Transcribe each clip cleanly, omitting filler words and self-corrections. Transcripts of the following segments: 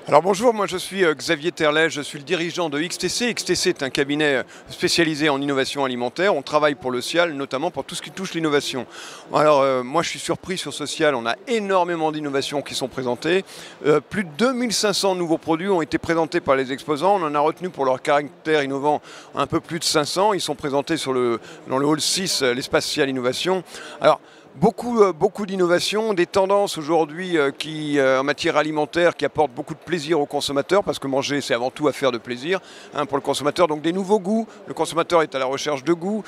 Alors bonjour, moi je suis Xavier Terlet, je suis le dirigeant de XTC. XTC est un cabinet spécialisé en innovation alimentaire. On travaille pour le Cial, notamment pour tout ce qui touche l'innovation. Alors moi je suis surpris sur ce Cial, on a énormément d'innovations qui sont présentées. Plus de 2500 nouveaux produits ont été présentés par les exposants. On en a retenu pour leur caractère innovant un peu plus de 500. Ils sont présentés dans le hall 6, l'espace Cial Innovation. Alors, beaucoup d'innovations, des tendances aujourd'hui en matière alimentaire qui apportent beaucoup de plaisir aux consommateurs, parce que manger c'est avant tout affaire de plaisir pour le consommateur. Donc des nouveaux goûts, le consommateur est à la recherche de goûts,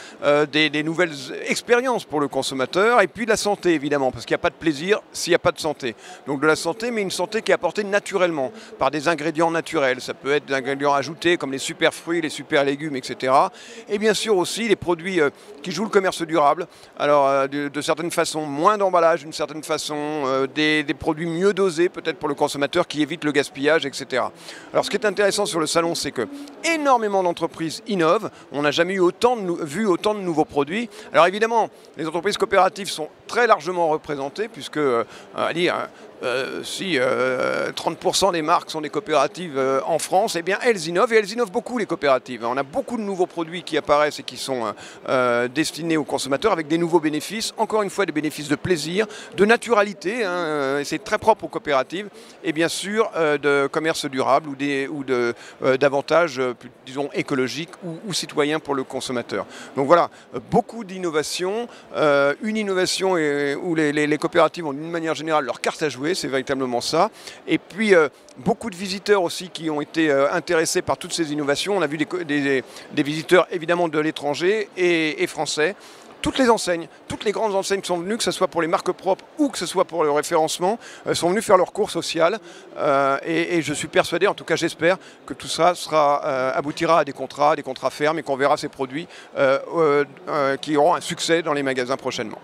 des nouvelles expériences pour le consommateur, et puis de la santé évidemment, parce qu'il n'y a pas de plaisir s'il n'y a pas de santé. Donc de la santé, mais une santé qui est apportée naturellement, par des ingrédients naturels. Ça peut être des ingrédients ajoutés comme les super fruits, les super légumes, etc. Et bien sûr aussi les produits qui jouent le commerce durable, alors de certaines façon, moins d'emballage d'une certaine façon, des produits mieux dosés peut-être pour le consommateur qui évite le gaspillage, etc. Alors ce qui est intéressant sur le salon, c'est que énormément d'entreprises innovent. On n'a jamais vu autant de nouveaux produits. Alors évidemment, les entreprises coopératives sont très largement représentées puisque, si 30% des marques sont des coopératives en France, eh bien elles innovent, et elles innovent beaucoup, les coopératives. On a beaucoup de nouveaux produits qui apparaissent et qui sont destinés aux consommateurs avec des nouveaux bénéfices, encore une fois des bénéfices de plaisir, de naturalité, et c'est très propre aux coopératives, et bien sûr de commerce durable ou d'avantages, disons, écologiques ou citoyens pour le consommateur. Donc voilà, beaucoup d'innovations, une innovation où les coopératives ont d'une manière générale leur carte à jouer, c'est véritablement ça. Et puis beaucoup de visiteurs aussi qui ont été intéressés par toutes ces innovations. On a vu des visiteurs évidemment de l'étranger et français. Toutes les enseignes, toutes les grandes enseignes sont venues, que ce soit pour les marques propres ou que ce soit pour le référencement, sont venues faire leur cours social. Et je suis persuadé, en tout cas j'espère, que tout ça aboutira à des contrats fermes, et qu'on verra ces produits qui auront un succès dans les magasins prochainement.